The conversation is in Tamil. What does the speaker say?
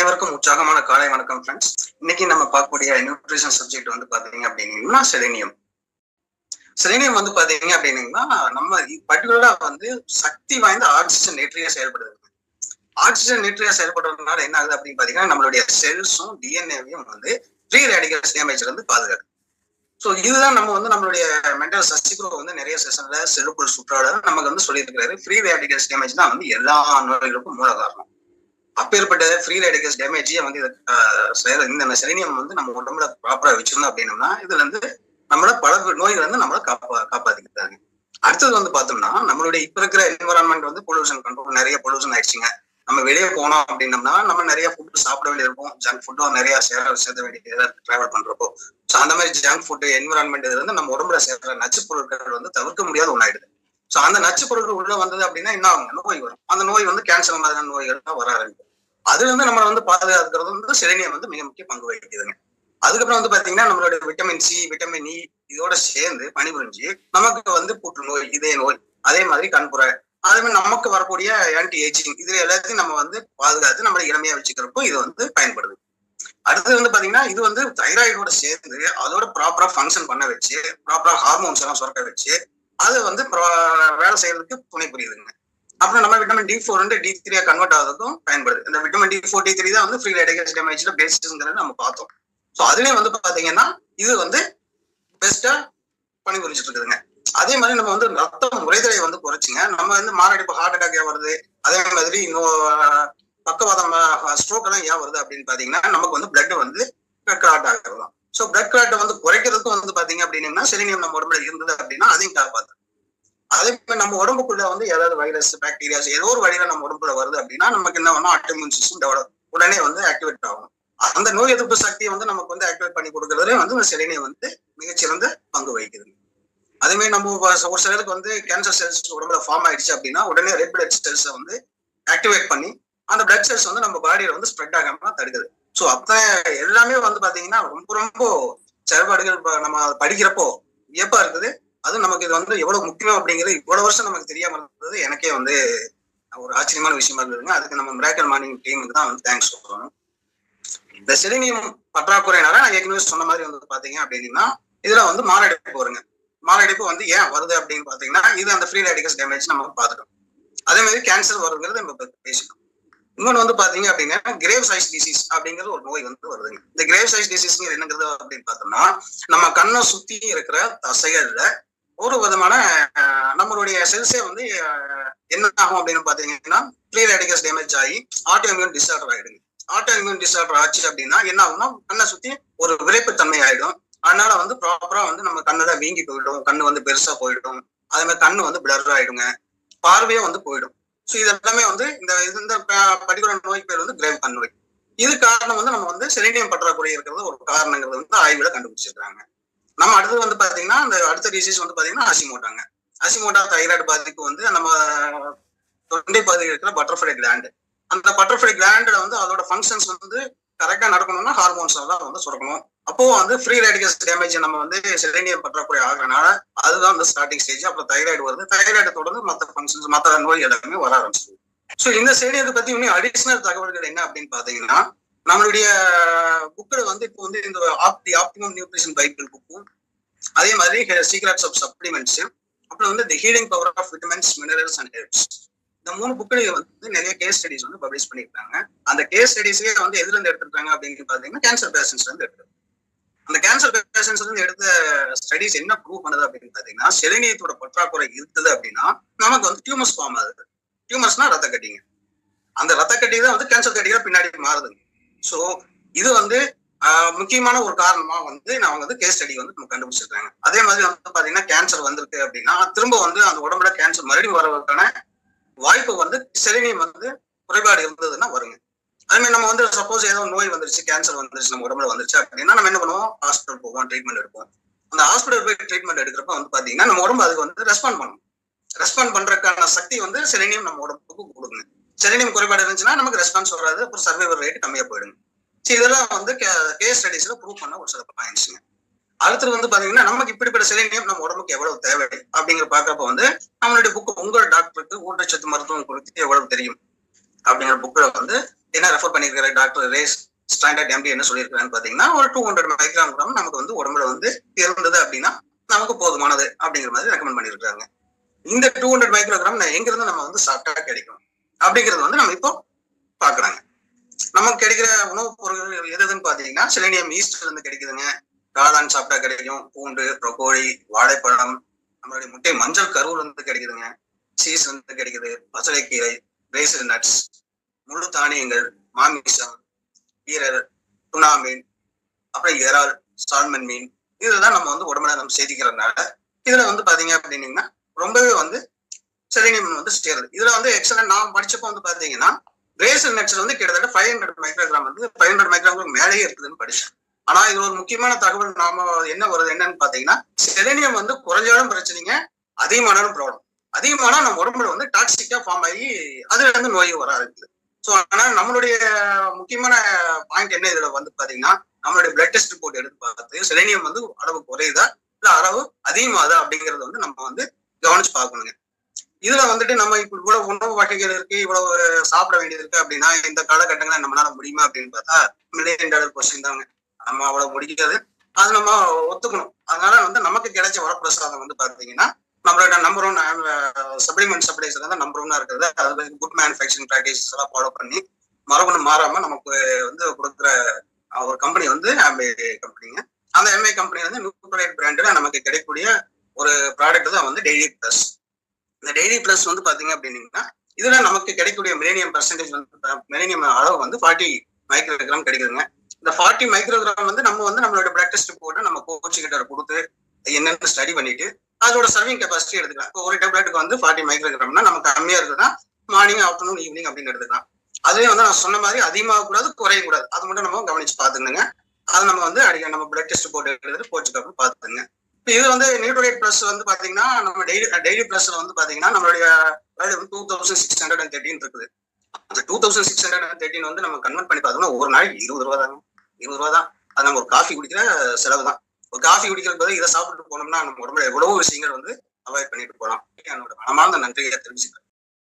அனைவருக்கும் உற்சாகமான காலை வணக்கம் ஃப்ரெண்ட்ஸ். இன்னைக்கு நம்ம பார்க்கக்கூடிய நியூட்ரிஷன் சப்ஜெக்ட் வந்து பாத்தீங்க அப்படின்னீங்கன்னா செலினியம். செலினியம் வந்து பாத்தீங்க அப்படின்னீங்கன்னா நம்ம பர்டிகுலரா வந்து சக்தி வாய்ந்த ஆக்சிஜன் நேற்றியா செயல்படுது. ஆக்சிஜன் நேற்றியா செயல்படுறதுனால என்ன ஆகுது அப்படின்னு பாத்தீங்கன்னா நம்மளுடைய செல்ஸும் டிஎன்ஏவையும் வந்து ஃப்ரீ ரேடிகல்ஸ் டேமேஜ்ல இருந்து பாதுகாது. ஸோ இதுதான் நம்ம வந்து நம்மளுடைய மென்டல் சசிகுரோ வந்து நிறைய செஷன்ல செல்லுக்குள் சுற்றாளர் நமக்கு வந்து சொல்லியிருக்கிறாரு. ஃப்ரீ ரேடிகல்ஸ் டேமேஜ் தான் வந்து எல்லா நோய்களுக்கும் மூல காரணம். அப்பேற்பட்ட ஃப்ரீ ரேடிகல்ஸ் டேமேஜே வந்து இந்த செலினியம் வந்து நம்ம உடம்புல ப்ராப்பரா வச்சிருந்தோம் அப்படின்னம்னா இதுல இருந்து நம்மள பல நோய்கள் வந்து நம்மளை காப்பாத்திக்கிட்டாங்க. அடுத்தது வந்து பார்த்தோம்னா நம்மளுடைய இப்ப இருக்கிற என்வரான்மெண்ட் வந்து பொல்யூஷன் கண்ட்ரோல் நிறைய பொல்யூஷன் ஆயிடுச்சுங்க. நம்ம வெளியே போனோம் அப்படின்னம்னா நம்ம நிறைய ஃபுட் சாப்பிட வேண்டியிருக்கும். ஜங்க் ஃபுட்டும் நிறைய சேர்த்த வேண்டியது டிராவல் பண்றப்போ. ஸோ அந்த மாதிரி ஜங்க் ஃபுட் என்வரான்மெண்ட் இது வந்து நம்ம உடம்புல சேர்க்கிற நச்சு பொருட்கள் வந்து தவிர்க்க முடியாத ஒன்றாயிடுது. ஸோ அந்த நச்சு பொருட்கள் உள்ள வந்தது அப்படின்னா என்ன ஆகும்? நோய் வரும். அந்த நோய் வந்து கேன்சர் மாதிரியான நோய்கள் தான் வர ஆரம்பிக்கும். அதுல இருந்து நம்ம வந்து பாதுகாக்கிறது வந்து செலினியம் வந்து மிக முக்கிய பங்கு வகிக்குதுங்க. அதுக்கப்புறம் வந்து பாத்தீங்கன்னா நம்மளுடைய விட்டமின் சி, விட்டமின் இ இதோட சேர்ந்து பணிபுரிஞ்சு நமக்கு வந்து புற்றுநோய், இதய நோய், அதே மாதிரி கண்புரை, அதே மாதிரி நமக்கு வரக்கூடிய ஆன்டி ஏஜிங் இதுல எல்லாத்தையும் நம்ம வந்து பாதுகாத்து நம்மளை இளமையா வச்சுக்கிறப்போ இது வந்து பயன்படுது. அடுத்தது வந்து பாத்தீங்கன்னா இது வந்து தைராய்டோட சேர்ந்து அதோட ப்ராப்பரா ஃபங்க்ஷன் பண்ண வச்சு ப்ராப்பரா ஹார்மோன்ஸ் எல்லாம் சுரக்க வச்சு அது வந்து வேலை செய்யறதுக்கு துணை புரியுதுங்க. அப்புறம் நம்ம விட்டமின் D4 வந்து D3 கன்வெர்ட் ஆகிறதுக்கும் பயன்படுது. இந்த விட்டமின் D4 D3 தான் வந்து ஃப்ரீ ரேடிகல்ஸ் டேமேஜ்ல பேசிஸ்ங்கிறத நம்ம பார்த்தோம். ஸோ அதுலயும் வந்து பாத்தீங்கன்னா இது வந்து பெஸ்டா பணிபுரிஞ்சிட்டு இருக்குதுங்க. அதே மாதிரி நம்ம வந்து ரத்த முறைதலை வந்து குறைச்சுங்க. நம்ம வந்து மாரடைப்பு ஹார்ட் அட்டாக் ஏன் வருது, அதே மாதிரி இன்னும் பக்கவாதம் ஸ்ட்ரோக் எல்லாம் ஏன் வருது அப்படின்னு பாத்தீங்கன்னா நமக்கு வந்து பிளட் வந்து கிளாட் ஆகிறது. ஸோ பிளட் கிளாட்டை வந்து குறைக்கிறதுக்கும் வந்து பாத்தீங்க அப்படின்னா செலினியம் நம்ம உடம்புல இருந்தது அப்படின்னா அதையும் காப்பாத்து. அதே மாதிரி நம்ம உடம்புக்குள்ள வந்து ஏதாவது வைரஸ் பாக்டீரியாஸ் ஏதோ ஒரு வழியில நம்ம உடம்புல வருது அப்படின்னா நமக்கு என்ன வேணும், ஆட்டோமியூன் சிஸ்டம் டெவலப் உடனே வந்து ஆக்டிவேட் ஆகும். அந்த நோய் எதிர்ப்பு சக்தியை வந்து நமக்கு வந்து ஆக்டிவேட் பண்ணி கொடுக்கறதுல வந்து செலினியம் வந்து மிகச்சிறந்த பங்கு வகிக்குது. அதே மாதிரி நம்ம ஒரு சிலருக்கு வந்து கேன்சர் செல்ஸ் உடம்புல ஃபார்ம் ஆயிடுச்சு அப்படின்னா உடனே ரெட் பிளட் செல்ஸை வந்து ஆக்டிவேட் பண்ணி அந்த பிளட் செல்ஸ் வந்து நம்ம பாடியில வந்து ஸ்ப்ரெட் ஆகாம தடுக்குது. ஸோ அத்தனை எல்லாமே வந்து பாத்தீங்கன்னா ரொம்ப ரொம்ப செயல்பாடுகள் நம்ம படிக்கிறப்போ வியப்பா இருக்குது. அது நமக்கு இது வந்து எவ்வளவு முக்கியம் அப்படிங்கிறது இவ்வளவு வருஷம் நமக்கு தெரியாம இருந்தது எனக்கே வந்து ஒரு ஆச்சரியமான விஷயமா இருந்ததுங்க. அதுக்கு நம்ம மிராக்கிள் மார்னிங் டீமுக்கு தான் வந்து தேங்க்ஸ் சொல்லணும். இந்த செலினியம் பற்றாக்குறையினால நான் ஏற்கனவே சொன்ன மாதிரி வந்து பாத்தீங்க அப்படின்னா இதுல வந்து மாரடைப்பு வருங்க. மாரடைப்பு வந்து ஏன் வருது அப்படின்னு பாத்தீங்கன்னா இது அந்த ஃப்ரீ ரேடிகல்ஸ் டேமேஜ் நம்ம பார்த்துட்டோம். அதே மாதிரி கேன்சர் வருங்கிறது நம்ம பேசிட்டோம். இன்னொன்று வந்து பாத்தீங்க அப்படின்னா கிரேவ் சைஸ் டிசீஸ் அப்படிங்கிறது ஒரு நோய் வந்து வருதுங்க. இந்த கிரேவ் சைஸ் டிசீஸ் என்னங்கிறது அப்படின்னு பார்த்தோம்னா நம்ம கண்ணை சுத்தி இருக்கிற தசைகள்ல ஒரு விதமான நம்மளுடைய செல்ஸே வந்து என்ன ஆகும் அப்படின்னு பாத்தீங்கன்னா ஃப்ரீ ரேடிகல்ஸ் டேமேஜ் ஆகி ஆட்டோ இம்யூன் டிசார்டர் ஆயிடுங்க. ஆட்டோ இம்யூன் டிசார்டர் ஆச்சு அப்படின்னா என்ன ஆகும்னா கண்ணை சுத்தி ஒரு விரைப்புத்தன்மை ஆயிடும். அதனால வந்து ப்ராப்பரா வந்து நம்ம கண்ணெல்லாம் வீங்கி போயிடும், கண்ணு வந்து பெருசா போயிடும், அதே மாதிரி கண்ணு வந்து பிளர் ஆயிடுங்க, பார்வையும் வந்து போயிடும். ஸோ இது எல்லாமே வந்து இந்த பர்டிகுலர் நோய் பேர் வந்து கிரேவ் கண் நோய். இது காரணம் வந்து நம்ம வந்து செலினியம் பற்றாக்குறை இருக்கிறது ஒரு காரணங்கிறது வந்து ஆய்வுல கண்டுபிடிச்சிருக்காங்க. நம்ம அடுத்தது வந்து பாத்தீங்கன்னா அந்த அடுத்த டிசீஸ் வந்து பாத்தீங்கன்னா ஹஷிமோட்டோங்க. ஹஷிமோட்டோ தைராய்டு பாதிப்பு வந்து நம்ம தொண்டை பகுதியில் இருக்கிற பட்டர்ஃப்ளை கிளாண்டு. அந்த பட்டர்ஃப்ளை கிளாண்டுல வந்து அதோட ஃபங்க்ஷன்ஸ் வந்து கரெக்டா நடக்கணும்னா ஹார்மோன்ஸ் எல்லாம் வந்து சுரக்கணும். அப்போ வந்து ஃப்ரீ ரேடிகல்ஸ் டேமேஜ் நம்ம வந்து செலினியம் பற்றாக்குறை ஆகிறனால அதுதான் வந்து ஸ்டார்டிங் ஸ்டேஜ். அப்புறம் தைராய்டு வருது. தைராய்டு தொடர்ந்து மற்ற ஃபங்க்ஷன்ஸ் மற்ற நோய் எல்லாமே வர ஆரம்பிச்சு. ஸோ இந்த செலினியத்தை பத்தி இன்னும் அடிஷனல் தகவல்கள் என்ன அப்படின்னு பாத்தீங்கன்னா நம்மளுடைய புக்கில் வந்து இப்போ வந்து இந்த ஆப்டிமம் நியூட்ரிஷன் பைபிள் புக்கும் அதே மாதிரி சீக்ரெட்ஸ் ஆஃப் சப்ளிமெண்ட்ஸ் அப்புறம் வந்து the healing power of vitamins minerals and herbs இந்த 3 புக்கிலையும் வந்து நிறைய கேஸ் ஸ்டடிஸ் வந்து பப்ளிஷ் பண்ணியிருக்காங்க. அந்த கேஸ் ஸ்டடிஸே வந்து எதுல இருந்து எடுத்திருக்காங்க அப்படின்னு பாத்தீங்கன்னா கேன்சர் பேஷன்ஸ்ல இருந்து எடுத்து அந்த கேன்சர் பேஷன்ஸ்ல இருந்து எடுத்த ஸ்டடிஸ் என்ன ப்ரூவ் பண்ணுது அப்படின்னு பாத்தீங்கன்னா செலினியத்தோட பற்றாக்குறை இருக்குது அப்படின்னா நமக்கு வந்து டியூமர்ஸ் ஃபார்ம் ஆகுது. டியூமர்ஸ்னா ரத்த கட்டிங்க. அந்த ரத்த கட்டி தான் வந்து கேன்சர் கட்டியா பின்னாடி மாறுதுங்க. ஸோ இது வந்து முக்கியமான ஒரு காரணமா வந்து நான் வந்து கேஸ் ஸ்டடி வந்து நம்ம கண்டுபிடிச்சிருக்காங்க. அதே மாதிரி வந்து பாத்தீங்கன்னா கேன்சர் வந்திருக்கு அப்படின்னா திரும்ப வந்து அந்த உடம்புல கேன்சர் மறுபடியும் வரதுக்கான வாய்ப்பு வந்து செலினியம் வந்து குறைபாடு இருந்ததுன்னா வருங்க. அதே மாதிரி நம்ம வந்து சப்போஸ் ஏதோ நோய் வந்துருச்சு, கேன்சர் வந்துருச்சு, நம்ம உடம்புல வந்துருச்சு அப்படின்னா நம்ம என்ன பண்ணுவோம், ஹாஸ்பிட்டல் போவோம், ட்ரீட்மெண்ட் எடுப்போம். அந்த ஹாஸ்பிட்டல் போய் ட்ரீட்மெண்ட் எடுக்கிறப்ப வந்து பாத்தீங்கன்னா நம்ம உடம்பு அதுக்கு வந்து ரெஸ்பாண்ட் பண்ணும். ரெஸ்பாண்ட் பண்றதுக்கான சக்தி வந்து செலினியம் நம்ம உடம்புக்கு கொடுக்குங்க. செலினியம் குறைபாடு இருந்துச்சுன்னா நமக்கு ரெஸ்பான்ஸ் வராது, அப்புறம் சர்வைவல் ரேட் கம்மியா போயிடுங்க. இதெல்லாம் வந்து கேஸ் ஸ்டடிஸ்ல ப்ரூவ் பண்ண ஒரு சில பாயிண்ட்ஸ்ங்க. அடுத்தது வந்து பாத்தீங்கன்னா நமக்கு இப்படிப்பட்ட செலினியம் நம்ம உடம்புக்கு எவ்வளவு தேவை அப்படிங்கிற பாக்குறப்ப வந்து நம்மளுடைய புக்கு உங்கள் டாக்டருக்கு ஊட்டச்சத்து மருத்துவம் குறித்து எவ்வளவு தெரியும் அப்படிங்கிற புக்கில் வந்து என்ன ரெஃபர் பண்ணியிருக்கிற டாக்டர் ரேஸ் ஸ்டாண்டர்ட் எம்டி என்ன சொல்லியிருக்கான்னு பாத்தீங்கன்னா ஒரு 200 மைக்ரோகிராம் நமக்கு வந்து உடம்புல வந்து இருந்தது அப்படின்னா நமக்கு போதுமானது அப்படிங்கிற மாதிரி ரெக்கமெண்ட் பண்ணியிருக்காங்க. இந்த 200 மைக்ரோகிராம் எங்க இருந்து நம்ம வந்து சாப்பிட்டா கிடைக்கும் அப்படிங்கிறது வந்து நம்ம இப்போ பாக்குறாங்க. நமக்கு கிடைக்கிற உணவுப் பொருட்கள் எதுன்னு பாத்தீங்கன்னா செலேனியம் ஈஸ்ட்ல இருந்து கிடைக்குதுங்க. காளான் சாப்பிட்டா கிடைக்கும், பூண்டு, ப்ரொக்கோலி, வாழைப்பழம், நம்மளுடைய முட்டை மஞ்சள் கருவுல இருந்து கிடைக்குதுங்க, சீஸ் இருந்து கிடைக்குது, பசலைக்கீரை, ரேசல் நட்ஸ், முழு தானியங்கள், மாமிசம், ஈரல், துணா மீன், அப்புறம் இறால், சால்மன் மீன், இதெல்லாம் நம்ம வந்து உடம்புல நம்ம சேர்த்திக்கிறதுனால இதுல வந்து பாத்தீங்க அப்படின்னீங்கன்னா ரொம்பவே வந்து செலேனியம் வந்து சேருது. இதுல வந்து எக்ஸலன்ட் நான் படிச்சப்போ வந்து பாத்தீங்கன்னா ரேசல் நட்ஸ்ல வந்து கிட்டத்தட்ட 500 மைக்ரோகிராம் வந்து 500 மைக்ரோகிராம் மேலேயே இருக்குதுன்னு படிச்சேன். ஆனா இது ஒரு முக்கியமான தகவல் நாம என்ன வருது என்னன்னு பாத்தீங்கன்னா செலேனியம் வந்து குறைஞ்சாலும் பிரச்சனைங்க, அதிகமானாலும் ப்ராப்ளம். அதிகமானா நம்ம உடம்புல வந்து டாக்ஸிக்கா ஃபார்ம் ஆகி அதுல இருந்து நோய் வர ஆரம்பிக்குது. ஸோ அதனால நம்மளுடைய முக்கியமான பாயிண்ட் என்ன இதுல வந்து பாத்தீங்கன்னா நம்மளுடைய பிளட் டெஸ்ட் ரிப்போர்ட் எடுத்து பார்த்து செலேனியம் வந்து அளவு குறையுதா இல்ல அளவு அதிகமாகுதா அப்படிங்கறது வந்து நம்ம வந்து கவனிச்சு பார்க்கணுங்க. இதுல வந்துட்டு நம்ம இப்ப இவ்வளவு உணவு வகைகள் இருக்கு, இவ்வளவு சாப்பிட வேண்டியது இருக்கு அப்படின்னா இந்த காலகட்டங்களை நம்மளால முடியுமா அப்படின்னு பார்த்தா $1,000,000 கொஸ்டின் தாங்க. நம்ம அவ்வளவு முடிக்காது, அது நம்ம ஒத்துக்கணும். அதனால வந்து நமக்கு கிடைச்ச வரப்பிரசாதம் வந்து பாத்தீங்கன்னா நம்மளோட நம்பர் 1 சப்ளிமெண்ட் சப்ளைஸ் தான் நம்பர் 1 இருக்கிறது. அது குட் மேனுஃபேக்சரிங் ப்ராக்டிசஸ் எல்லாம் ஃபாலோ பண்ணி மரபணு மாறாம நமக்கு வந்து கொடுக்குற ஒரு கம்பெனி வந்து எம்ஏ கம்பெனிங்க. அந்த எம்ஏ கம்பெனி வந்து நியூக்ளியர் பிராண்ட்ல நமக்கு கிடைக்கக்கூடிய ஒரு ப்ராடக்ட் தான் வந்து டெய்லி பிளஸ். இந்த டெய்லி பிளஸ் வந்து பாத்தீங்க அப்படின்னீங்கன்னா இதுல நமக்கு கிடைக்கக்கூடிய மிலேனியம் பர்சன்டேஜ் வந்து மிலேனியம் அளவு வந்து 40 மைக்ரோகிராம் கிடைக்குதுங்க. இந்த 40 மைக்ரோகிராம் வந்து நம்ம வந்து நம்மளோட பிளட் டெஸ்ட் போட்டு நம்ம கோச் கிட்ட கொடுத்து என்னன்னு ஸ்டடி பண்ணிட்டு அதோட சர்விங் கெப்பாசிட்டி எடுத்துக்கலாம். இப்போ ஒரு டேப்லெட்டுக்கு வந்து 40 மைக்ரோகிராம்னா நமக்கு கம்மியா இருக்குதுன்னா மார்னிங், ஆஃப்டர்நூன், ஈவினிங் அப்படின்னு எடுத்துக்கலாம். அதுவே வந்து நான் சொன்ன மாதிரி அதிகமாக கூடாது, குறைய கூடாது. அது மட்டும் நம்ம கவனிச்சு பாத்துக்கணுங்க. அது நம்ம வந்து அடிக்க நம்ம பிளட் டெஸ்ட் போட்டு எடுத்துட்டு கோச்சுக்கு அப்புறம் பாத்துக்கங்க. இது வந்து நியூட்ரேட் பிளஸ் வந்து பாத்தீங்கன்னா நம்ம டெய்லி பிளஸ்ல வந்து பாத்தீங்கன்னா நம்மளுடைய 2613 இருக்குது. அந்த 2613 வந்து நம்ம கன்வெர்ட் பண்ணி பார்த்தோம்னா ஒரு நாளைக்கு 20 ரூபா தாங்க. 20 ரூபா தான். அது நம்ம ஒரு காஃபி குடிக்கிற செலவு தான். ஒரு காஃபி குடிக்கிறது போது இதை சாப்பிட்டு போனோம்னா நம்ம உடம்புல எவ்வளவோ விஷயங்கள் வந்து அவாய்ட் பண்ணிட்டு போகலாம். என்னோட மனமார்ந்த நன்றியை தெரிவிச்சுக்கிறேன்.